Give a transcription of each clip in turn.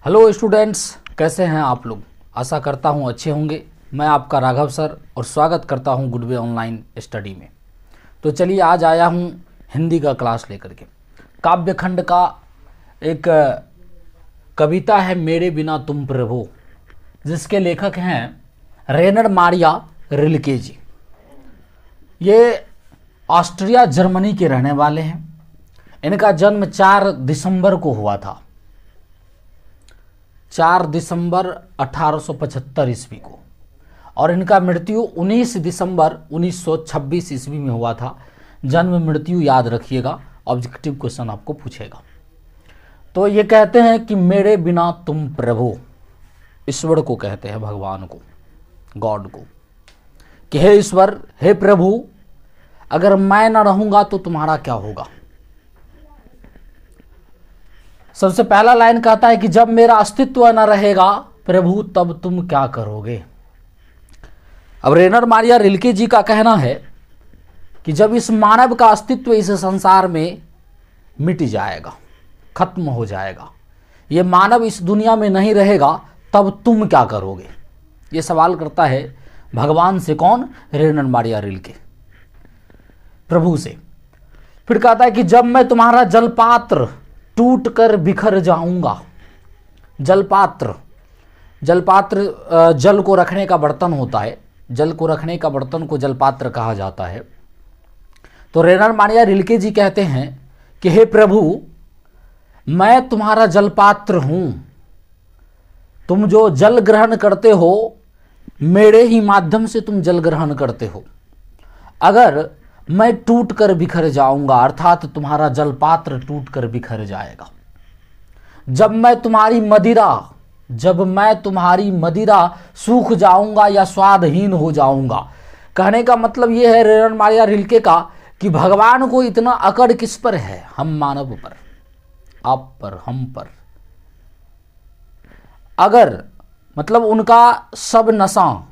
Hello students, कैसे हैं आप लोग। आशा करता हूं अच्छे होंगे। मैं आपका राघव सर और स्वागत करता हूं गुड वे ऑनलाइन स्टडी में। तो चलिए आज आया हूं हिंदी का क्लास लेकर के। काव्यखंड का एक कविता है मेरे बिना तुम प्रभु, जिसके लेखक हैं रेनर मारिया रिल्के जी। ये ऑस्ट्रिया जर्मनी के रहने वाले हैं। इनका जन्म 4 दिसंबर को हुआ था, 4 दिसंबर 1875 ईस्वी को, और इनका मृत्यु 19 दिसंबर 1926 ईस्वी में हुआ था। जन्म मृत्यु याद रखिएगा, ऑब्जेक्टिव क्वेश्चन आपको पूछेगा। तो ये कहते हैं कि मेरे बिना तुम प्रभु, ईश्वर को कहते हैं, भगवान को, गॉड को, कि हे ईश्वर, हे प्रभु, अगर मैं न रहूंगा तो तुम्हारा क्या होगा। सबसे पहला लाइन कहता है कि जब मेरा अस्तित्व न रहेगा प्रभु तब तुम क्या करोगे। अब रेनर मारिया रिल्के जी का कहना है कि जब इस मानव का अस्तित्व इस संसार में मिट जाएगा, खत्म हो जाएगा, ये मानव इस दुनिया में नहीं रहेगा, तब तुम क्या करोगे। ये सवाल करता है भगवान से। कौन? रेनर मारिया रिल्के, प्रभु से। फिर कहता है कि जब मैं तुम्हारा जलपात्र टूट कर बिखर जाऊंगा। जलपात्र, जलपात्र जल को रखने का बर्तन होता है। जल को रखने का बर्तन को जलपात्र कहा जाता है। तो रेनर मारिया रिल्के जी कहते हैं कि हे प्रभु, मैं तुम्हारा जलपात्र हूं। तुम जो जल ग्रहण करते हो, मेरे ही माध्यम से तुम जल ग्रहण करते हो। अगर मैं टूट कर बिखर जाऊंगा, अर्थात तुम्हारा जलपात्र टूट कर बिखर जाएगा। जब मैं तुम्हारी मदिरा सूख जाऊंगा या स्वादहीन हो जाऊंगा। कहने का मतलब यह है रेनर मारिया रिल्के का कि भगवान को इतना अकड़ किस पर है? हम मानव पर, आप पर, हम पर। अगर मतलब उनका सब नशा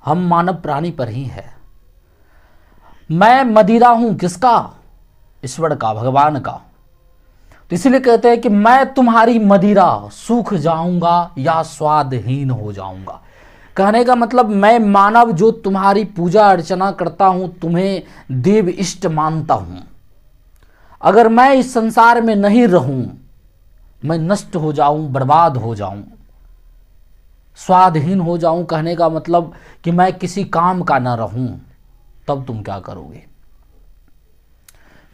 हम मानव प्राणी पर ही है। मैं मदिरा हूं, किसका? ईश्वर का, भगवान का। तो इसलिए कहते हैं कि मैं तुम्हारी मदिरा सूख जाऊंगा या स्वादहीन हो जाऊंगा। कहने का मतलब मैं मानव जो तुम्हारी पूजा अर्चना करता हूं, तुम्हें देव इष्ट मानता हूं, अगर मैं इस संसार में नहीं रहूं, मैं नष्ट हो जाऊं, बर्बाद हो जाऊं, स्वादहीन हो जाऊं। कहने का मतलब कि मैं किसी काम का ना रहूं, तब तुम क्या करोगे।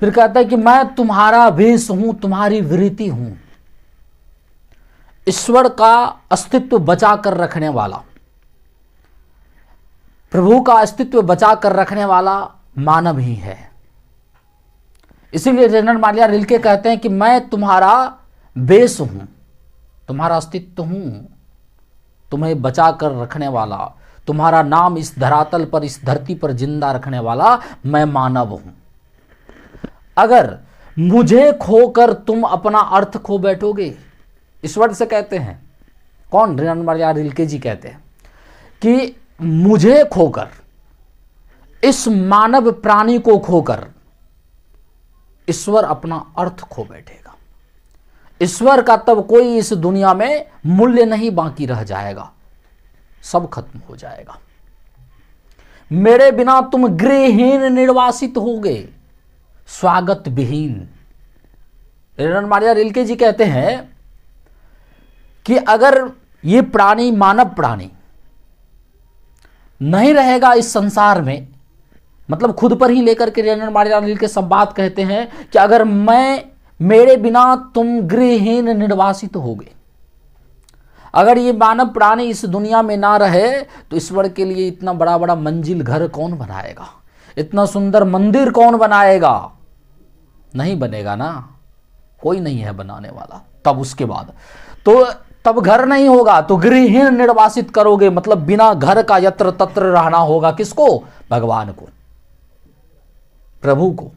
फिर कहता है कि मैं तुम्हारा भेष हूं, तुम्हारी वृत्ति हूं। ईश्वर का अस्तित्व बचा कर रखने वाला, प्रभु का अस्तित्व बचा कर रखने वाला मानव ही है। इसीलिए रेनर मारिया रिल्के कहते हैं कि मैं तुम्हारा भेष हूं, तुम्हारा अस्तित्व हूं, तुम्हें बचा कर रखने वाला, तुम्हारा नाम इस धरातल पर, इस धरती पर जिंदा रखने वाला मैं मानव हूं। अगर मुझे खोकर तुम अपना अर्थ खो बैठोगे, ईश्वर से कहते हैं। कौन? रेनर मारिया रिल्के जी कहते हैं कि मुझे खोकर, इस मानव प्राणी को खोकर ईश्वर अपना अर्थ खो बैठेगा। ईश्वर का तब कोई इस दुनिया में मूल्य नहीं बाकी रह जाएगा, सब खत्म हो जाएगा। मेरे बिना तुम गृहहीन निर्वासित होगे, स्वागत विहीन। रेनर मारिया रिल्के जी कहते हैं कि अगर ये प्राणी, मानव प्राणी नहीं रहेगा इस संसार में, मतलब खुद पर ही लेकर के रेनर मारिया रिल्के सब बात कहते हैं कि अगर मेरे बिना तुम गृहहीन निर्वासित होगे। अगर ये मानव प्राणी इस दुनिया में ना रहे तो ईश्वर के लिए इतना बड़ा बड़ा मंजिल घर कौन बनाएगा, इतना सुंदर मंदिर कौन बनाएगा? नहीं बनेगा ना, कोई नहीं है बनाने वाला। तब उसके बाद तो तब घर नहीं होगा, तो गृहहीन निर्वासित करोगे, मतलब बिना घर का यत्र तत्र रहना होगा। किसको? भगवान को, प्रभु को,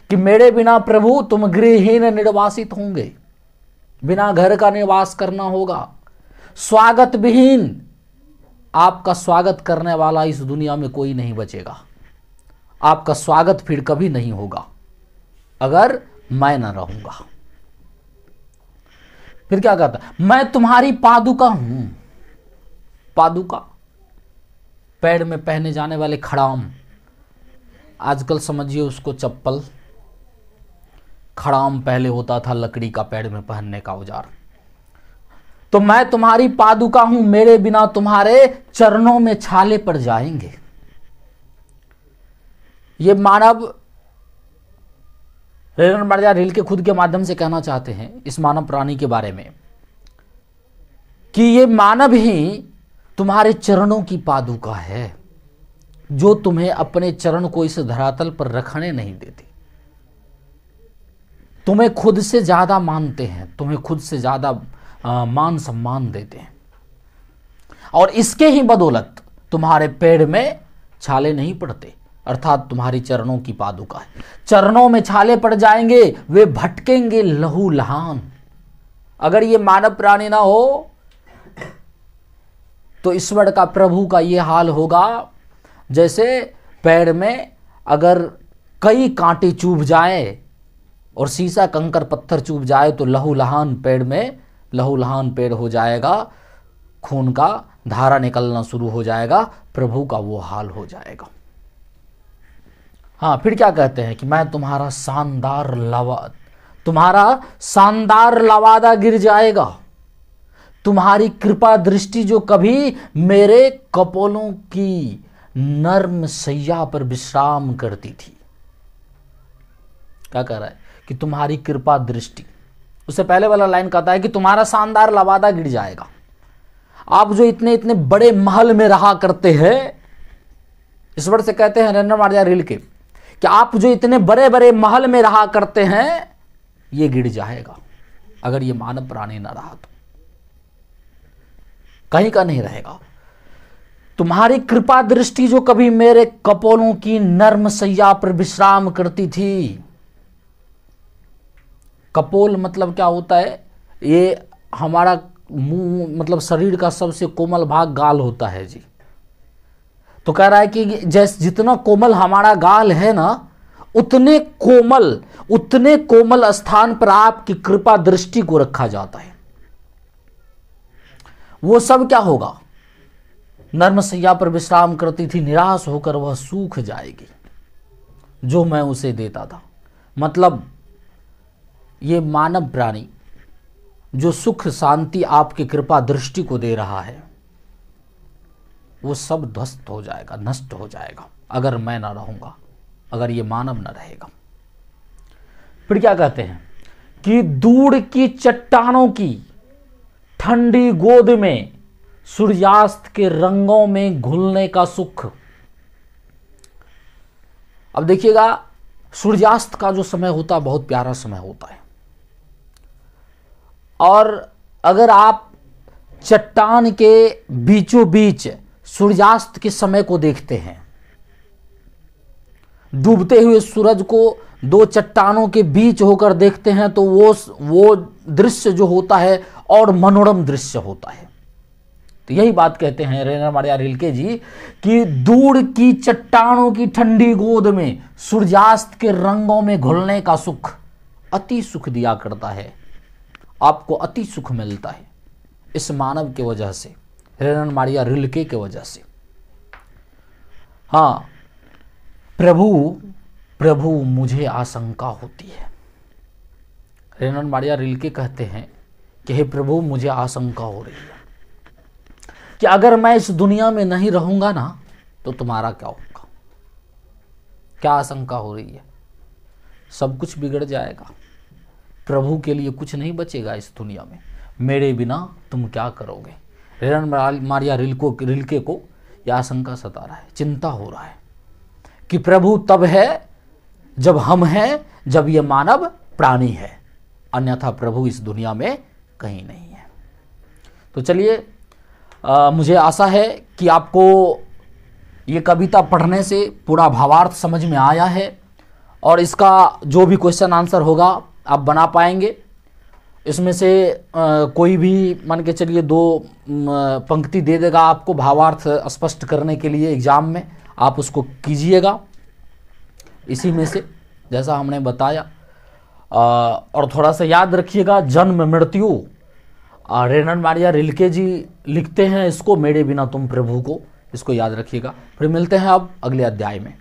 कि मेरे बिना प्रभु तुम गृहहीन निर्वासित होंगे, बिना घर का निवास करना होगा। स्वागत विहीन, आपका स्वागत करने वाला इस दुनिया में कोई नहीं बचेगा। आपका स्वागत फिर कभी नहीं होगा अगर मैं न रहूंगा। फिर क्या कहता है, मैं तुम्हारी पादुका हूं। पादुका पैर में पहने जाने वाले खड़ाम, आजकल समझिए उसको चप्पल। खड़ाम पहले होता था लकड़ी का पैर में पहनने का औजार। तो मैं तुम्हारी पादुका हूं, मेरे बिना तुम्हारे चरणों में छाले पड़ जाएंगे। ये मानव रेनर मारिया रिल्के खुद के माध्यम से कहना चाहते हैं इस मानव प्राणी के बारे में कि ये मानव ही तुम्हारे चरणों की पादुका है, जो तुम्हें अपने चरण को इस धरातल पर रखने नहीं देती। तुम्हें खुद से ज्यादा मानते हैं, तुम्हें खुद से ज्यादा मान सम्मान देते हैं, और इसके ही बदौलत तुम्हारे पैर में छाले नहीं पड़ते, अर्थात तुम्हारी चरणों की पादुका है। चरणों में छाले पड़ जाएंगे, वे भटकेंगे लहू लहान। अगर ये मानव प्राणी ना हो तो ईश्वर का, प्रभु का ये हाल होगा जैसे पैर में अगर कई कांटे चुभ जाए और सीसा कंकर पत्थर चुभ जाए तो लहू लहान पैर में लहू लहान पैर हो जाएगा, खून का धारा निकलना शुरू हो जाएगा, प्रभु का वो हाल हो जाएगा। हाँ, फिर क्या कहते हैं कि मैं तुम्हारा शानदार लवादा गिर जाएगा। तुम्हारी कृपा दृष्टि जो कभी मेरे कपोलों की नर्म सैया पर विश्राम करती थी। क्या कह रहा है कि तुम्हारी कृपा दृष्टि, उससे पहले वाला लाइन कहता है कि तुम्हारा शानदार लवादा गिर जाएगा। आप जो इतने इतने बड़े महल में रहा करते हैं, ईश्वर से कहते हैं रेनर मारिया रिल्के कि आप जो इतने बड़े बड़े महल में रहा करते हैं, ये गिर जाएगा अगर ये मानव प्राणी ना रहा तो, कहीं का नहीं रहेगा। तुम्हारी कृपा दृष्टि जो कभी मेरे कपोलों की नर्म सैया पर विश्राम करती थी। कपोल मतलब क्या होता है, ये हमारा मुंह मतलब शरीर का सबसे कोमल भाग गाल होता है जी। तो कह रहा है कि जैसे जितना कोमल हमारा गाल है ना, उतने कोमल स्थान पर आपकी कृपा दृष्टि को रखा जाता है। वो सब क्या होगा, नर्म सैया पर विश्राम करती थी, निराश होकर वह सूख जाएगी जो मैं उसे देता था। मतलब ये मानव प्राणी जो सुख शांति आपकी कृपा दृष्टि को दे रहा है, वो सब ध्वस्त हो जाएगा, नष्ट हो जाएगा अगर मैं ना रहूंगा, अगर ये मानव ना रहेगा। फिर क्या कहते हैं कि दूर की चट्टानों की ठंडी गोद में सूर्यास्त के रंगों में घुलने का सुख। अब देखिएगा, सूर्यास्त का जो समय होता है बहुत प्यारा समय होता है, और अगर आप चट्टान के बीचों बीच सूर्यास्त के समय को देखते हैं, डूबते हुए सूरज को दो चट्टानों के बीच होकर देखते हैं, तो वो दृश्य जो होता है और मनोरम दृश्य होता है। तो यही बात कहते हैं रेनर मारिया रिल्के जी कि दूर की चट्टानों की ठंडी गोद में सूर्यास्त के रंगों में घुलने का सुख अति सुख दिया करता है, आपको अति सुख मिलता है इस मानव के वजह से, रेनर मारिया रिल्के के वजह से। हाँ, प्रभु मुझे आशंका होती है। रेनर मारिया रिल्के कहते हैं कि हे प्रभु, मुझे आशंका हो रही है कि अगर मैं इस दुनिया में नहीं रहूंगा ना तो तुम्हारा क्या होगा। क्या आशंका हो रही है, सब कुछ बिगड़ जाएगा, प्रभु के लिए कुछ नहीं बचेगा इस दुनिया में, मेरे बिना तुम क्या करोगे। रेनर मारिया रिल्के को यह आशंका सता रहा है, चिंता हो रहा है कि प्रभु तब है जब हम हैं, जब ये मानव प्राणी है, अन्यथा प्रभु इस दुनिया में कहीं नहीं है। तो चलिए, मुझे आशा है कि आपको ये कविता पढ़ने से पूरा भावार्थ समझ में आया है, और इसका जो भी क्वेश्चन आंसर होगा आप बना पाएंगे। इसमें से कोई भी मान के चलिए 2 पंक्ति दे देगा आपको भावार्थ स्पष्ट करने के लिए एग्जाम में, आप उसको कीजिएगा इसी में से जैसा हमने बताया। और थोड़ा सा याद रखिएगा, जन्म मृत्यु रेनल्ड मारिया रिल्के जी लिखते हैं इसको, मेरे बिना तुम प्रभु को, इसको याद रखिएगा। फिर मिलते हैं अब अगले अध्याय में।